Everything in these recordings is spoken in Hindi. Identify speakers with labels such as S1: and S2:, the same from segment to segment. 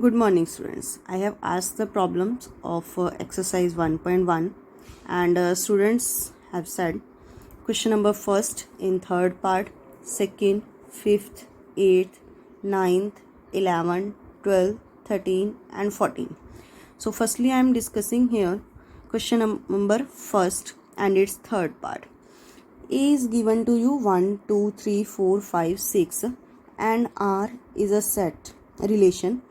S1: Good morning, students. I have asked the problems of exercise 1.1 and students have said question number first in third part, second, fifth, eighth, ninth, 11, 12, 13 and 14. So firstly I am discussing here question number first and its third part. A is given to you 1, 2, 3, 4, 5, 6 and R is a set relation.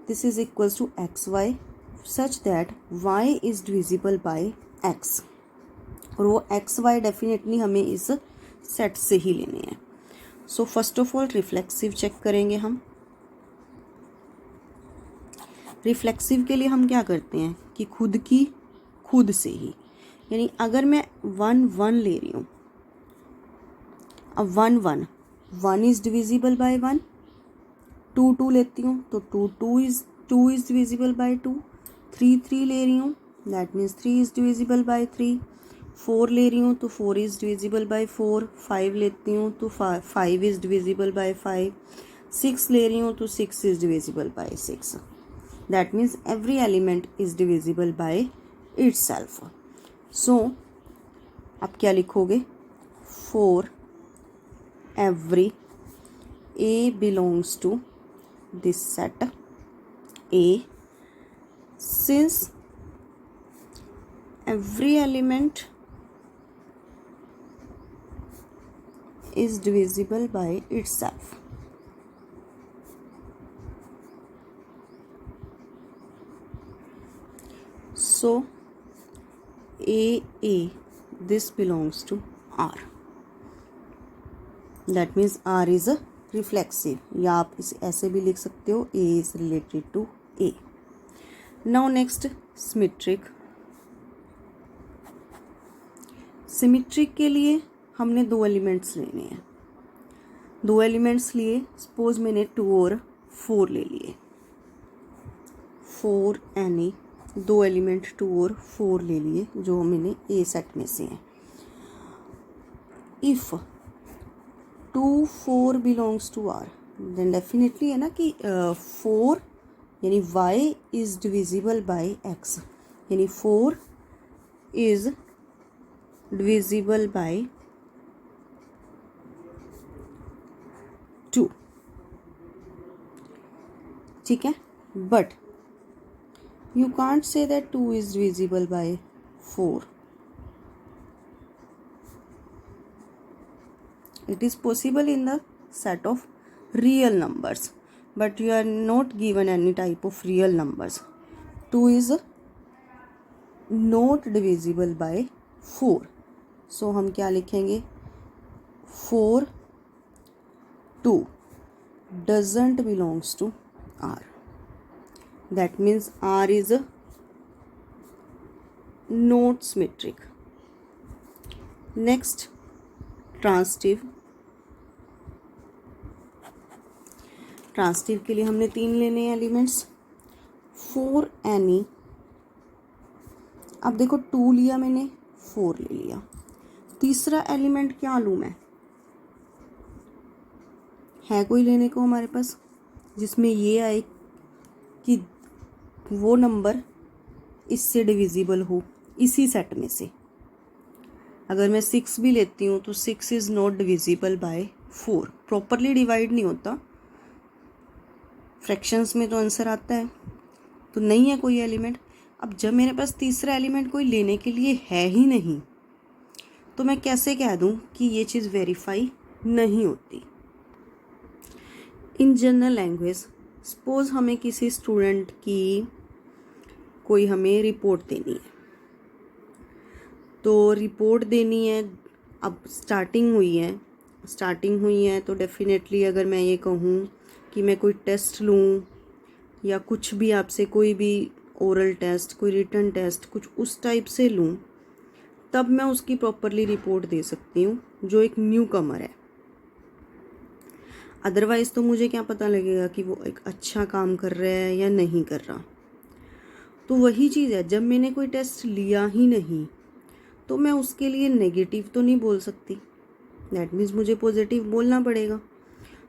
S1: This is equals to xy such that y is divisible by x और वो एक्स वाई डेफिनेटली हमें इस सेट से ही लेने हैं. So first of all reflexive check करेंगे हम. रिफ्लेक्सिव के लिए हम क्या करते हैं कि खुद से ही, यानी अगर मैं 1 1 ले रही हूँ, अब 1 1 इज डिविजिबल बाय 1, 2 2 लेती हूँ तो 2 इज डिविजिबल बाय 2, 3 3 ले रही हूँ that means 3 is divisible bye 3, 4 ले रही हूँ तो 4 इज डिविजिबल बाय 4, 5 लेती हूँ तो 5 इज डिविजिबल बाय 5, 6 ले रही हूँ तो 6 is divisible by 6. That means every element is divisible by itself. So आप क्या लिखोगे, for every A belongs to this set A, since every element is divisible by itself. So A this belongs to R. That means R is a reflexive, या आप इसे ऐसे भी लिख सकते हो A is related to A. Now next symmetric. Symmetric के लिए हमने 2 एलिमेंट्स लेने हैं. 2 एलिमेंट्स लिए, सपोज मैंने 2 और 4 ले लिए. 4 यानी 2 एलिमेंट 2 और 4 ले लिए जो मैंने A सेट में से हैं. If 2 4 belongs to R, then definitely है ना कि 4 यानी y is divisible by x, यानी 4 इज डिविजिबल बाय 2. ठीक है, but you can't say that 2 is divisible by 4. It is possible in the set of real numbers, but you are not given any type of real numbers. 2 is not divisible by 4. So हम क्या लिखेंगे, 4 2 doesn't belongs to R. That means R is not symmetric. Next, transitive. Transitive के लिए हमने 3 लेने हैं एलिमेंट्स. 4 एनी, अब देखो 2 लिया मैंने, 4 ले लिया. तीसरा एलिमेंट क्या लूँ मैं, है कोई लेने को हमारे पास जिसमें ये आए कि वो नंबर इससे डिविजिबल हो इसी सेट में से. अगर मैं 6 भी लेती हूँ तो 6 is not divisible by 4. Properly divide नहीं होता, फ्रैक्शंस में तो आंसर आता है, तो नहीं है कोई एलिमेंट. अब जब मेरे पास तीसरा एलिमेंट कोई लेने के लिए है ही नहीं, तो मैं कैसे कह दूँ कि ये चीज़ वेरीफाई नहीं होती. इन जनरल लैंग्वेज, सपोज हमें किसी स्टूडेंट की कोई हमें रिपोर्ट देनी है, तो रिपोर्ट देनी है. अब स्टार्टिंग हुई है तो डेफिनेटली अगर मैं ये कहूँ कि मैं कोई टेस्ट लूँ या कुछ भी आपसे, कोई भी ओरल टेस्ट, कोई रिटन टेस्ट, कुछ उस टाइप से लूँ, तब मैं उसकी प्रॉपरली रिपोर्ट दे सकती हूँ जो एक न्यू कमर है. अदरवाइज़ तो मुझे क्या पता लगेगा कि वो एक अच्छा काम कर रहा है या नहीं कर रहा. तो वही चीज़ है, जब मैंने कोई टेस्ट लिया ही नहीं तो मैं उसके लिए नेगेटिव तो नहीं बोल सकती. दैट मीन्स मुझे पॉजिटिव बोलना पड़ेगा.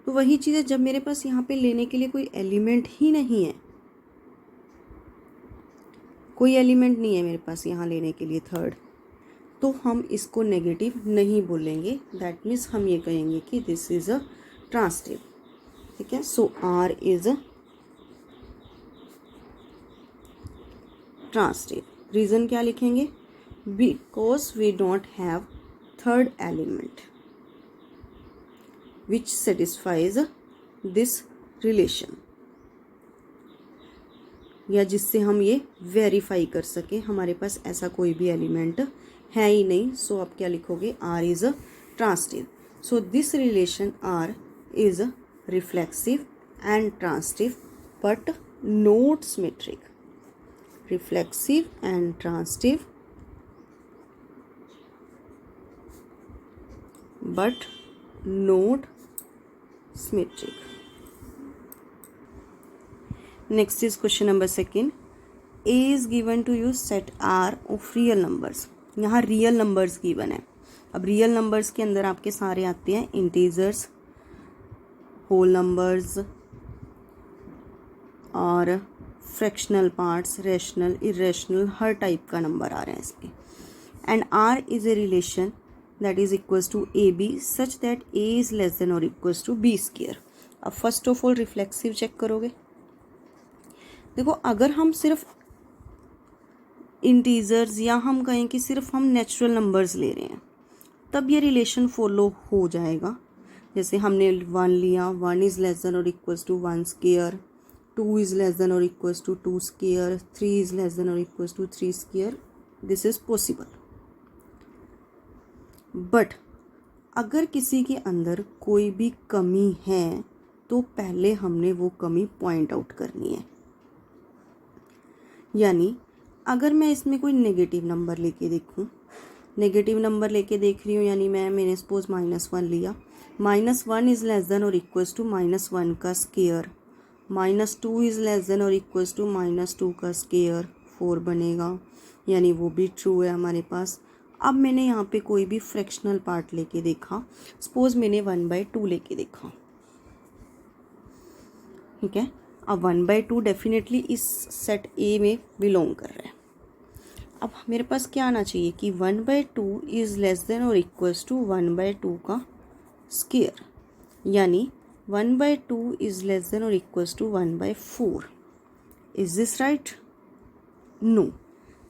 S1: तो वही चीज़ है, जब मेरे पास यहाँ पे लेने के लिए कोई एलिमेंट ही नहीं है कोई एलिमेंट नहीं है मेरे पास यहाँ लेने के लिए थर्ड, तो हम इसको नेगेटिव नहीं बोलेंगे। दैट मीन्स हम ये कहेंगे कि दिस इज़ अ ट्रांसिटिव। ठीक है, so R is a transitive. Reason क्या लिखेंगे? Because we don't have third element which satisfies this relation, या जिससे हम ये वेरीफाई कर सकें। हमारे पास ऐसा कोई भी एलिमेंट है ही नहीं। सो आप क्या लिखोगे? R is a transitive. So this relation R is reflexive and transitive but not symmetric. Reflexive and transitive but not symmetric. Next is question number 2. A is given to you set R of real numbers. यहाँ रियल नंबर्स गिवन है। अब रियल नंबर्स के अंदर आपके सारे आते हैं इंटीजर्स, होल नंबर्स और फ्रैक्शनल पार्ट्स, रैशनल, इरेशनल, हर टाइप का नंबर आ रहे हैं इसके। And R is a relation that is equals to AB such that A is less than or equals to B square. अब first of all reflexive check करोगे। देखो, अगर हम सिर्फ इंटीजर्स या हम कहें कि सिर्फ हम नेचुरल नंबर्स ले रहे हैं तब ये रिलेशन फॉलो हो जाएगा। जैसे हमने 1 लिया, 1 इज़ लेस देन और equals to 1 square, 2 is less than और equals to 2 square, 3 is less than और equals to 3 square. This is possible. But अगर किसी के अंदर कोई भी कमी है तो पहले हमने वो कमी पॉइंट आउट करनी है। यानी अगर मैं इसमें कोई नेगेटिव नंबर लेके देखूं, नेगेटिव नंबर लेके देख रही हूँ, यानी मैंने सपोज -1 लिया, -1 इज़ लेस देन और इक्वल्स टू -1 का स्क्वायर, -2 इज़ लेस देन और इक्वल्स टू -2 का स्क्वायर, 4 बनेगा, यानी वो भी ट्रू है हमारे पास। अब मैंने यहाँ पे कोई भी फ्रैक्शनल पार्ट लेके देखा, सपोज मैंने 1/2 लेके देखा। ठीक है, अब 1/2 डेफिनेटली इस सेट ए में बिलोंग कर रहा है। अब मेरे पास क्या आना चाहिए कि 1/2 इज़ लेस देन और इक्वल्स टू 1/2 का स्क्वायर, यानी 1/2 इज़ लेस देन और equals to 1/4। Is this right? No,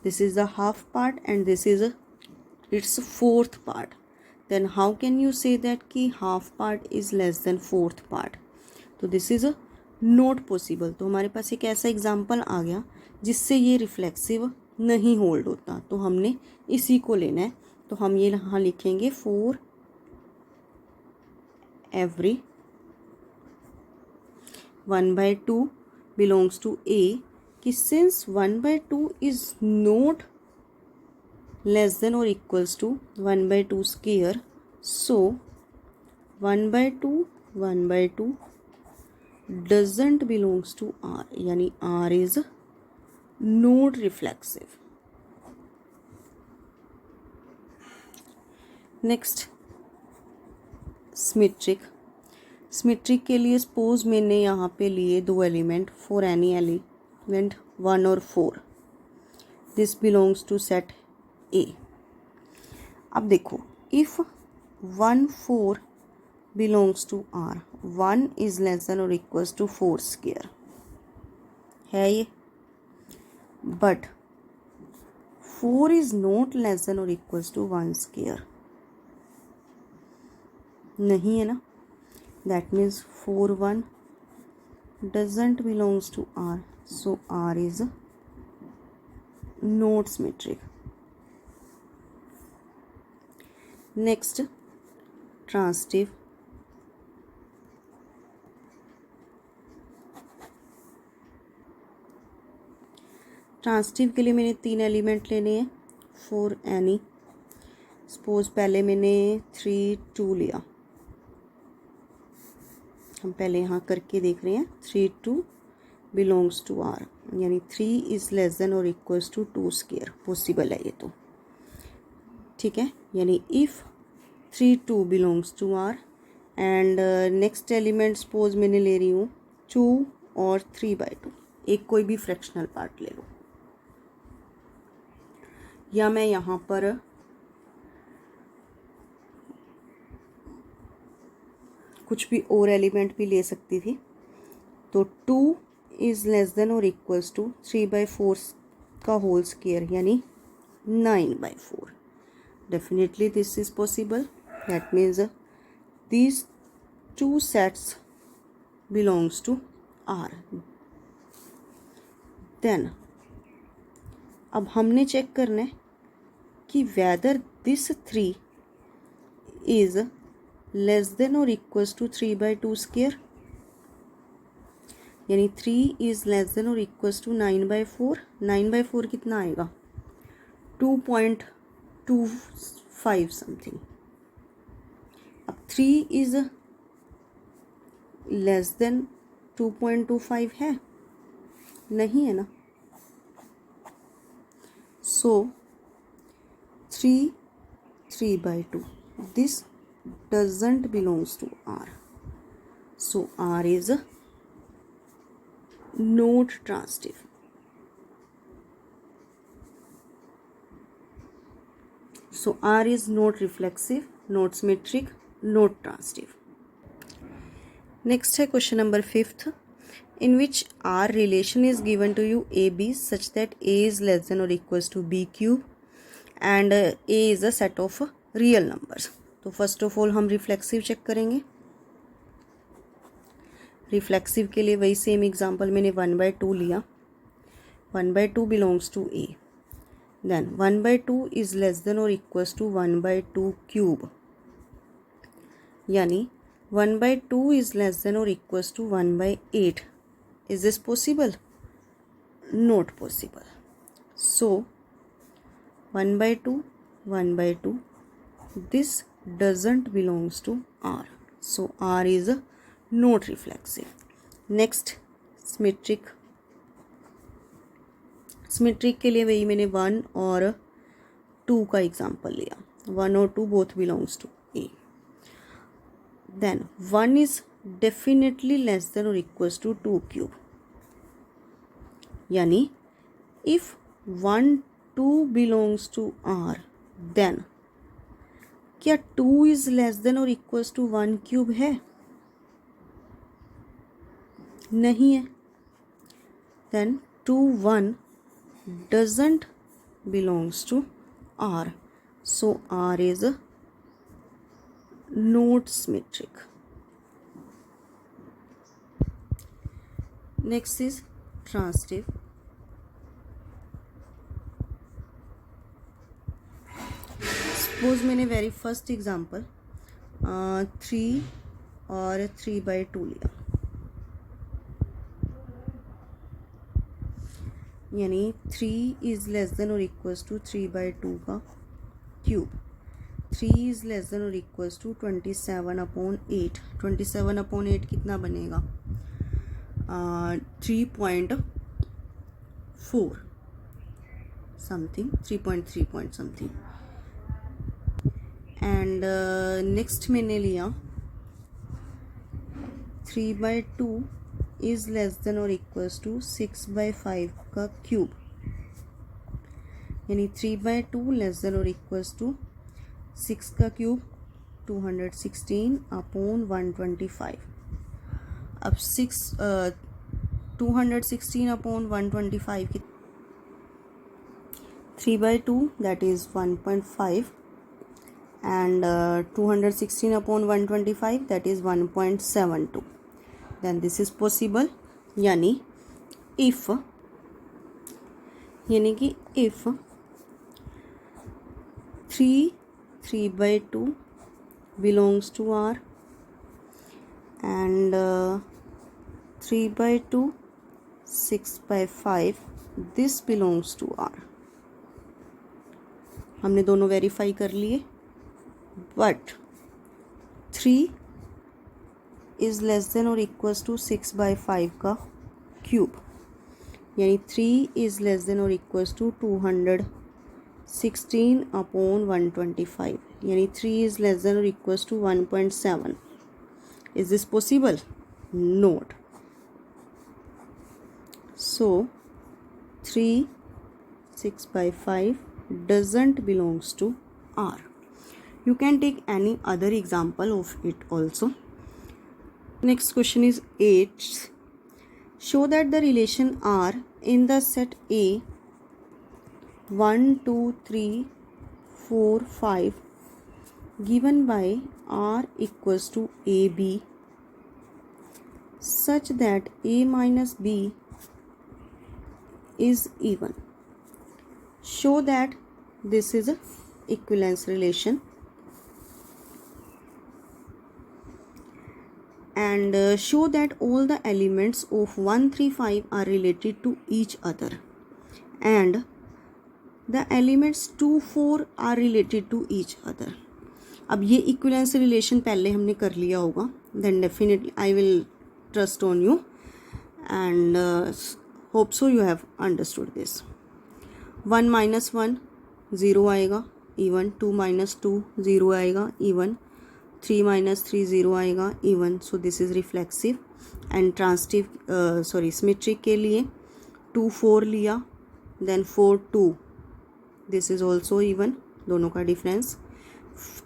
S1: this is the half part and this is its fourth part. Then how can you say that कि half part is less than fourth part? तो this is not possible। तो हमारे पास एक ऐसा एग्जाम्पल आ गया जिससे ये रिफ्लेक्सिव नहीं होल्ड होता, तो हमने इसी को लेना है। तो हम ये यहाँ लिखेंगे for every 1/2 belongs to A कि since 1/2 is not less than or equals to 1/2 square, so 1/2 doesn't belongs to R, यानी R is not reflexive. Next, symmetric। Symmetric के लिए सपोज मैंने यहाँ पे लिए 2 एलिमेंट, फॉर एनी एलिमेंट 1 और 4, this belongs to set A. अब देखो, if 1 4 belongs to R, 1 is less than और इक्वल्स टू 4 स्क्वायर है ये, but 4 is not less than और इक्वल्स टू 1 स्क्वायर, नहीं है ना। That means 4 1 doesn't belongs to R, so R is not symmetric. Next, transitive. Transitive के लिए मैंने 3 एलिमेंट लेने हैं फॉर एनी। सपोज पहले मैंने 3 2 लिया, हम पहले यहाँ करके देख रहे हैं। 3 2 बिलोंग्स टू आर, यानी 3 इज़ लेस देन और इक्वल्स टू 2 स्क्वायर, पॉसिबल है ये तो। ठीक है, यानी if 3 2 belongs to R and next element suppose मैंने ले रही हूँ 2 और 3/2, एक कोई भी फ्रैक्शनल पार्ट ले लो। या मैं यहाँ पर कुछ भी और एलिमेंट भी ले सकती थी। तो 2 इज़ लेस देन और इक्वल्स टू 3/4 का होल स्क्वायर यानी 9/4। Definitely this is possible. That means these two sets belongs to R. Then अब हमने चेक करना है कि whether this 3 is less than or equals to 3/2 square, यानी 3 is less than or equals to 9/4। 9/4 कितना आएगा? 2.25 समथिंग। अब 3 इज लेस देन 2.25 है? नहीं है ना। सो 3/2 this doesn't belongs to R. So R is not transitive. So R is not reflexive, not symmetric, not transitive. Next है question number 5th, in which R relation is given to you AB such that A is less than or equals to B cube and A is a set of real numbers. तो फर्स्ट ऑफ ऑल हम रिफ्लेक्सिव चेक करेंगे। रिफ्लेक्सिव के लिए वही सेम एग्जांपल मैंने 1/2 लिया। 1/2 belongs to A, then 1/2 is less than और इक्वल्स टू 1/2 क्यूब, यानी 1/2 इज लेस देन और equals to 1/8। Is this possible? Not possible. So 1/2 this doesn't belongs to R. So R is not reflexive. Next, symmetric. Symmetric के लिए वही मैंने 1 और 2 का एग्जाम्पल लिया। 1 और 2 both belongs to A. Then 1 is definitely less than or equals to 2 cube. यानी if 1, 2 belongs to R, then क्या 2 इज लेस देन और इक्वल्स टू 1 क्यूब है? नहीं है। Then 2, 1 doesn't belongs to R. So R is not symmetric. Next is transitive. Suppose मैंने वेरी फर्स्ट एग्जांपल 3 और 3/2 लिया, यानी 3 इज लेस देन और इक्वल्स टू 3/2 का क्यूब। 3 इज लेस देन और इक्वल्स टू 27/8। 27/8 कितना बनेगा? 3.4 something, 3.3 point something. And next मैंने लिया 3/2 इज लेस देन और इक्वल्स टू 6/5 का क्यूब, यानी 3/2 लेस देन और इक्वल्स टू 6 का क्यूब 216/125। अब 216/125 की 3/2 that is 1.5 and 216/125 that is 1.72. then this is possible, यानी कि if 3/2 belongs to R and 3/2 6/5 this belongs to R. हमने दोनों वेरीफाई कर लिए, बट 3 इज लेस देन और इक्वल्स टू 6/5 का क्यूब, यानी 3 इज लेस देन और इक्वल्स टू 216/125, यानी 3 इज लेस देन और equals to 1.7. Is this possible? Not. So 3 6/5 doesn't belongs to R. You can take any other example of it also. Next question is 8. Show that the relation R in the set A 1 2 3 4 5 given by R equals to AB such that A minus B is even. Show that this is a equivalence relation and show that all the elements of 1 3 5 are related to each other and the elements 2 4 are related to each other. अब ये इक्विवेलेंस रिलेशन पहले हमने कर लिया होगा, then definitely I will trust on you and hope so you have understood this. 1 minus 1 zero आएगा इवन, 2 माइनस 2 ज़ीरो आएगा इवन, 3 माइनस 3 ज़ीरो आएगा even. So this is reflexive and transitive symmetric के लिए 2 4 लिया, then 4 2, this is also even, दोनों का डिफरेंस.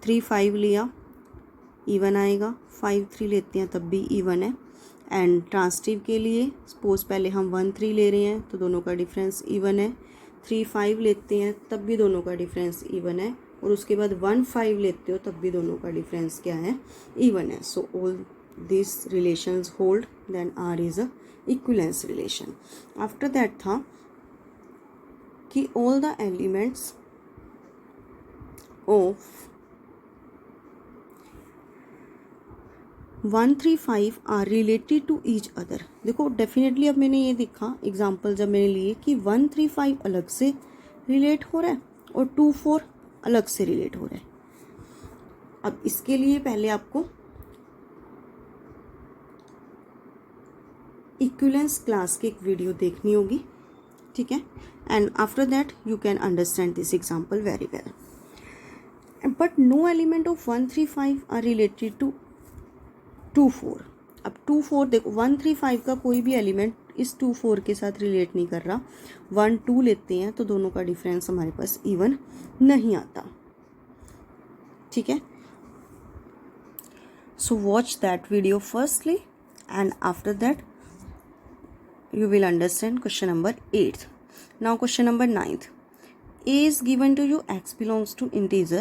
S1: 3 5 लिया इवन आएगा, 5 3 लेते हैं तब भी इवन है. एंड ट्रांसटिव के लिए सपोज पहले हम 1 3 ले रहे हैं तो दोनों का डिफरेंस इवन है. 3 5 लेते हैं तब भी दोनों का डिफरेंस इवन है, और उसके बाद 1 5 लेते हो तब भी दोनों का डिफरेंस क्या है, इवन है. So all this relations hold, then R is a equivalence relation. After that था कि all the elements of 1 3 5 are related to each other. देखो डेफिनेटली अब मैंने ये देखा एग्जाम्पल जब मैंने लिए कि 1 3 5 अलग से रिलेट हो रहा है और 2 4 अलग से रिलेट हो रहा है. अब इसके लिए पहले आपको इक्विवेलेंस क्लास की एक वीडियो देखनी होगी, ठीक है, and after that you can understand this example very well. But no element of 1 3 5 are related to 2 4. अब 2 4 देखो, 1 3 5 का कोई भी एलिमेंट इस 2 4 के साथ रिलेट नहीं कर रहा. 1 2 लेते हैं तो दोनों का डिफरेंस हमारे पास इवन नहीं आता, ठीक है. So watch that video firstly and after that you will understand question number 8. Now question number 9. A is given to you, x belongs to integer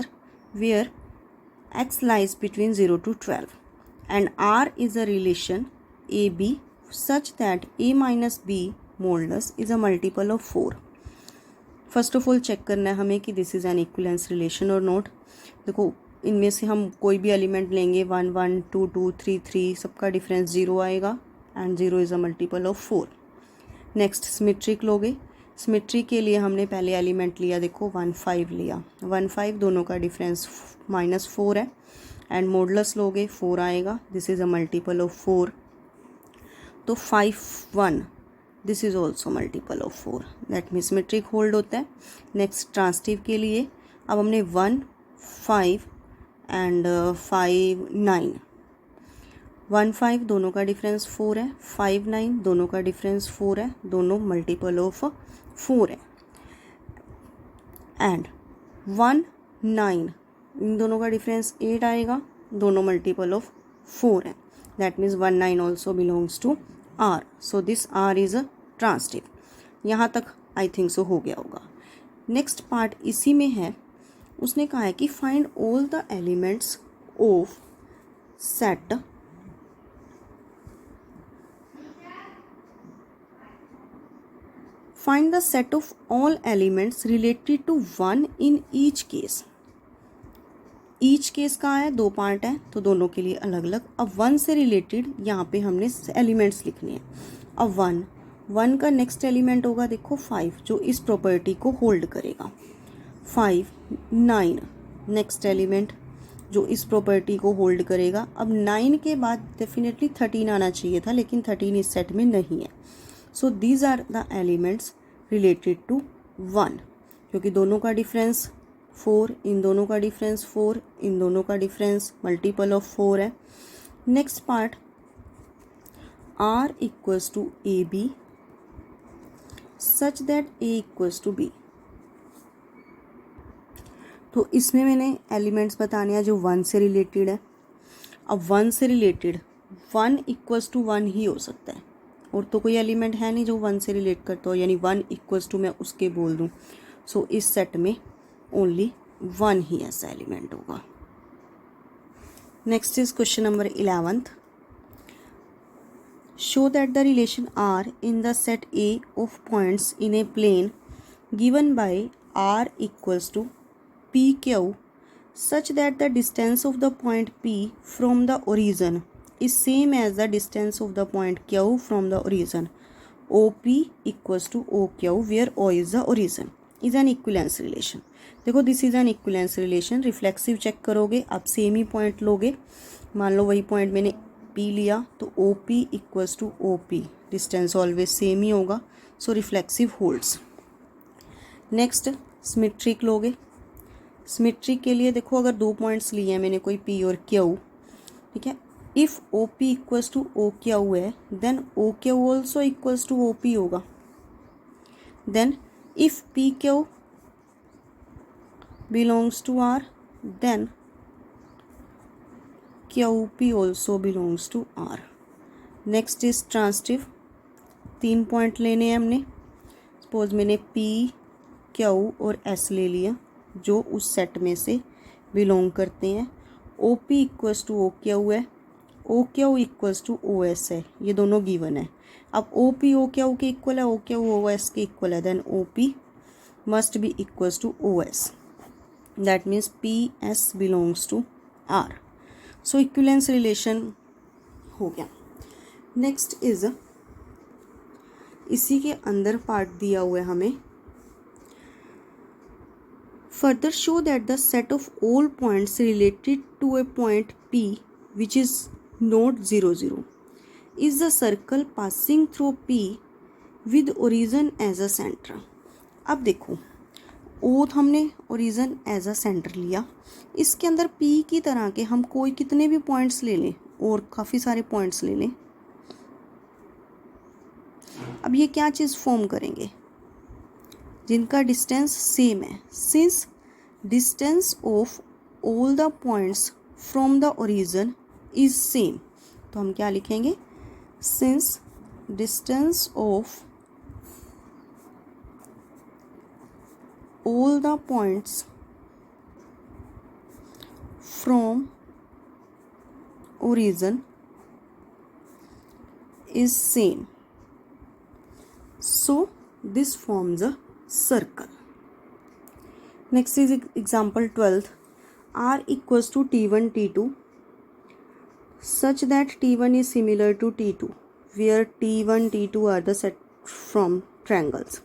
S1: where x lies between 0 to 12 and R is a relation AB such that A minus B modulus is a multiple of 4. First of all check करना है हमें कि this is an equivalence relation और नॉट. देखो इनमें से हम कोई भी एलिमेंट लेंगे 1 1 2 2 3 3 सबका डिफरेंस 0 आएगा and 0 is a multiple of 4. Next symmetric लोगे, सिमेट्री के लिए हमने पहले एलिमेंट लिया, देखो 1 5 लिया, 1 5 दोनों का डिफरेंस -4 है एंड मॉडुलस लोगे 4 आएगा, this is a multiple of 4. तो 5 1 this is also multiple of 4, that mean symmetric hold होता है. नेक्स्ट ट्रांसटिव के लिए अब हमने 1 5 एंड 5 9, 1 5 दोनों का डिफरेंस 4 है, 5 9 दोनों का डिफरेंस 4 है, दोनों मल्टीपल ऑफ 4 है. एंड 1 9 इन दोनों का डिफरेंस 8 आएगा, दोनों मल्टीपल ऑफ 4 है, that means 1 9 also belongs to R. So this R is a transitive. यहाँ तक आई थिंक सो हो गया होगा. नेक्स्ट पार्ट इसी में है, उसने कहा है कि find all the elements of set Find the set of all elements related to 1 in each case. Each case का है, दो पार्ट है तो दोनों के लिए अलग अलग. अब 1 से रिलेटेड यहाँ पे हमने एलिमेंट्स लिखने हैं. अब 1 का नेक्स्ट एलिमेंट होगा देखो 5 जो इस प्रॉपर्टी को होल्ड करेगा. 5 9 नेक्स्ट एलिमेंट जो इस प्रॉपर्टी को होल्ड करेगा. अब 9 के बाद डेफिनेटली 13 आना चाहिए था लेकिन 13 इस सेट में नहीं है. So these are the elements related to 1, क्योंकि दोनों का डिफरेंस 4, इन दोनों का डिफरेंस 4, इन दोनों का डिफरेंस मल्टीपल ऑफ 4 है. Next part R equals to AB such that A equals to B. तो इसमें मैंने एलिमेंट्स बताने हैं जो 1 से रिलेटेड है। अब 1 से रिलेटेड 1 इक्वल्स टू 1 ही हो सकता है, और तो कोई एलिमेंट है नहीं जो 1 से रिलेट करता हो, यानी 1 इक्वल्स टू मैं उसके बोल दूँ। सो इस सेट में ओनली 1 ही ऐसा एलिमेंट होगा। Next is question number 11th। Show that the relation R in the set A of points in a plane given by R equals to PQ such that the distance of the point P from the origin is same as the distance of the point Q from the origin. OP equals to OQ where O is the origin is an equivalence relation. देखो this is an equivalence relation. Reflexive check करोगे, आप सेम ही पॉइंट लोगे। मान लो वही पॉइंट मैंने P लिया तो OP equals to OP, distance always same ही होगा। So reflexive holds. Next symmetric लोगे। सिमेट्रिक के लिए देखो अगर 2 पॉइंट्स लिए हैं मैंने, कोई P और Q, ठीक है। If OP equals to OQ है then OQ also equals to OP होगा। Then if PQ belongs to R then QP also belongs to R. Next is transitive. 3 point लेने हैं हमने। सपोज मैंने P, Q और S ले लिया जो उस सेट में से बिलोंग करते हैं। OP इक्वल्स टू OQ है, OQ इक्वल्स टू OS है, ये दोनों गिवन है। अब OP OQ के इक्वल है, OQ OS के इक्वल है, then OP must be equals to OS। That means PS belongs to R. So equivalence relation हो गया। नेक्स्ट इज इसी के अंदर पार्ट दिया हुआ है हमें। Further show that the set of all points related to a point P which is not 0 0 is the circle passing through P with origin as a centre. अब देखो ओथ हमने ओरिजिन एज अ सेंटर लिया, इसके अंदर P की तरह के हम कोई कितने भी पॉइंट्स ले लें और काफ़ी सारे पॉइंट्स ले लें। अब ये क्या चीज़ फॉर्म करेंगे जिनका डिस्टेंस सेम है। Since distance of all the points from the origin is same, तो हम क्या लिखेंगे, since distance of all the points from origin is same, so this forms a circle. Next is example 12th. R equals to T1 T2 such that T1 is similar to T2 where T1 T2 are the set from triangles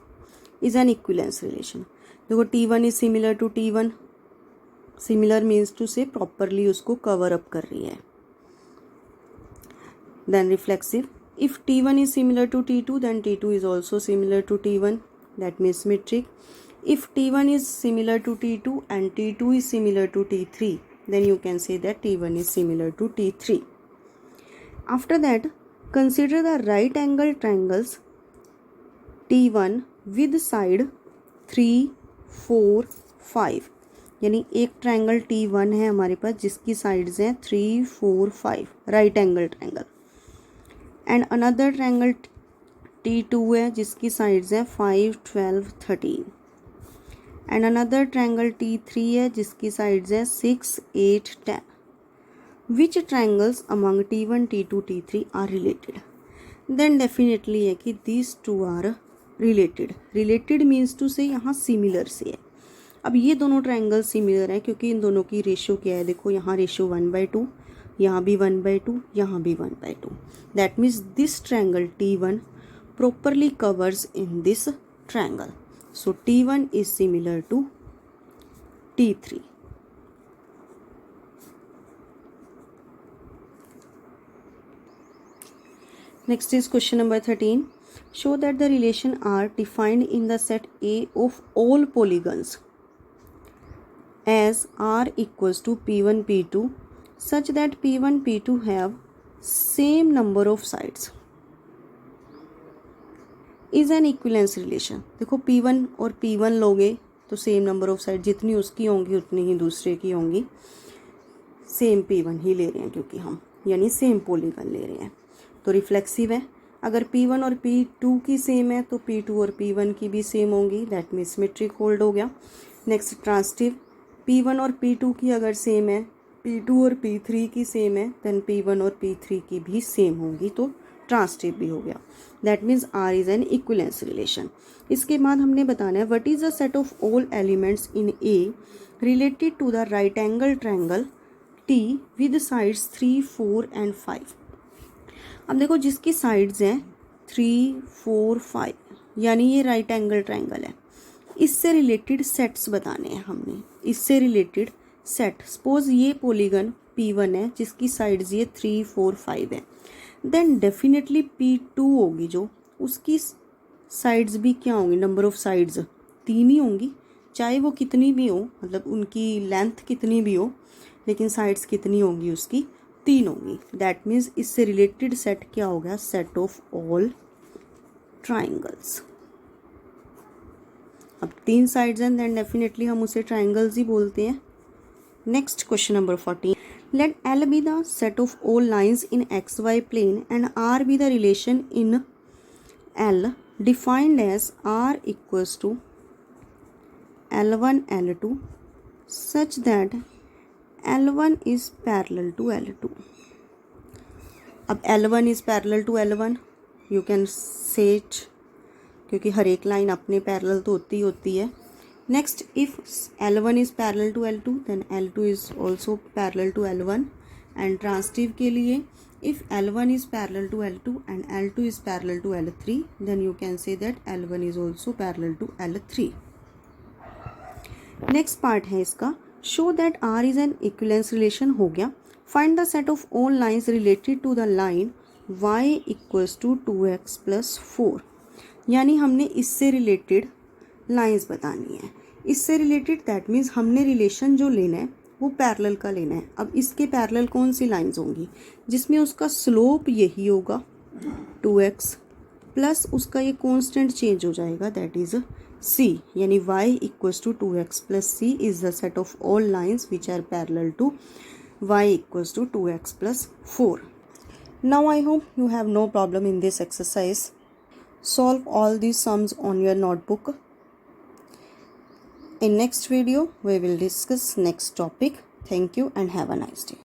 S1: is an equivalence relation. देखो T1 is similar to T1, similar means to say properly उसको कवर अप कर रही है। Then reflexive, if T1 is similar to T2 then T2 is also similar to T1, that means symmetric. If T1 is similar to T2 and T2 is similar to T3 then you can say that T1 is similar to T3. After that, consider the right angle triangles T1 with side 3, 4, 5, यानी एक ट्रायंगल T1 है हमारे पास जिसकी साइड्स हैं 3, 4, 5, right angle triangle, and another triangle T2 है जिसकी साइड्स हैं 5, 12, 13, एंड अनदर ट्रायंगल T3 है जिसकी साइड्स हैं 6, 8, 10. Which triangles among T1, T2, T3 are related? Then definitely है कि these two are related. Related means to say यहाँ similar से है। अब ये दोनों ट्रायंगल सिमिलर हैं क्योंकि इन दोनों की रेशियो क्या है, देखो यहाँ रेशियो 1/2, यहाँ भी 1/2, यहाँ भी 1/2। That means this triangle T1 properly covers in this triangle. So T1 is similar to T3. Next is question number 13. Show that the relation R defined in the set A of all polygons as R equals to P1 P2 such that P1 P2 have same number of sides is an equivalence relation. देखो P1 और P1 लोगे तो सेम नंबर ऑफ साइड जितनी उसकी होंगी उतनी ही दूसरे की होंगी। सेम P1 ही ले रहे हैं क्योंकि हम, यानी सेम पॉलीगन ले रहे हैं, तो रिफ्लेक्सिव है। अगर P1 और P2 की सेम है तो P2 और P1 की भी सेम होंगी, दैट मीन सिमेट्रिक होल्ड हो गया। नेक्स्ट ट्रांसिटिव, P1 और P2 की अगर सेम है, P2 और P3 की सेम है, देन P1 और P3 की भी सेम होंगी, तो ट्रांसिटिव भी हो गया। That means R is an equivalence relation. इसके बाद हमने बताना है what is the set of all elements in A related to the right angle triangle T with sides 3, 4 and 5। अब देखो जिसकी साइड्स हैं 3, 4, 5, यानी ये राइट एंगल ट्रायंगल है, इससे रिलेटेड सेट्स बताने हैं हमने। इससे रिलेटेड सेट, सपोज ये पॉलीगन P1 है जिसकी साइड्स ये 3, 4, 5 है, देन डेफिनेटली P2 होगी जो, उसकी साइड्स भी क्या होंगी, नंबर ऑफ साइड्स 3 ही होंगी, चाहे वो कितनी भी हो, मतलब उनकी लेंथ कितनी भी हो, लेकिन साइड्स कितनी होंगी उसकी, 3 होंगी। दैट मीन्स इससे रिलेटेड सेट क्या हो गया, सेट ऑफ ऑल ट्राइंगल्स। अब 3 साइड्स हैं, देन डेफिनेटली हम उसे ट्राइंगल्स ही बोलते हैं। Next question number 14, let L be the set of all lines in XY plane and R be the relation in L defined as R equals to L1 L2 such that L1 is parallel to L2. अब L1 is parallel to L1, you can say it, क्योंकि हर एक लाइन अपने पैरेलल तो होती है। Next, if L1 is parallel to L2 then L2 is also parallel to L1, and transitive के लिए if L1 is parallel to L2 and L2 is parallel to L3 then you can say that L1 is also parallel to L3. Next part है इसका, show that R is an equivalence relation हो गया। Find the set of all lines related to the line y equals to 2x plus 4, यानी हमने इससे रिलेटेड लाइन्स बतानी है। इससे रिलेटेड दैट मीन्स हमने रिलेशन जो लेना है वो पैरेलल का लेना है। अब इसके पैरेलल कौन सी लाइन्स होंगी, जिसमें उसका स्लोप यही होगा 2x प्लस उसका ये कांस्टेंट चेंज हो जाएगा, दैट इज C, यानी y equals to 2x plus C is the set of all lines which are parallel to y equals to 2x plus 4. Now I hope you have no problem in this exercise. Solve all these sums on your notebook. In next video we will discuss next topic. Thank you and have a nice day.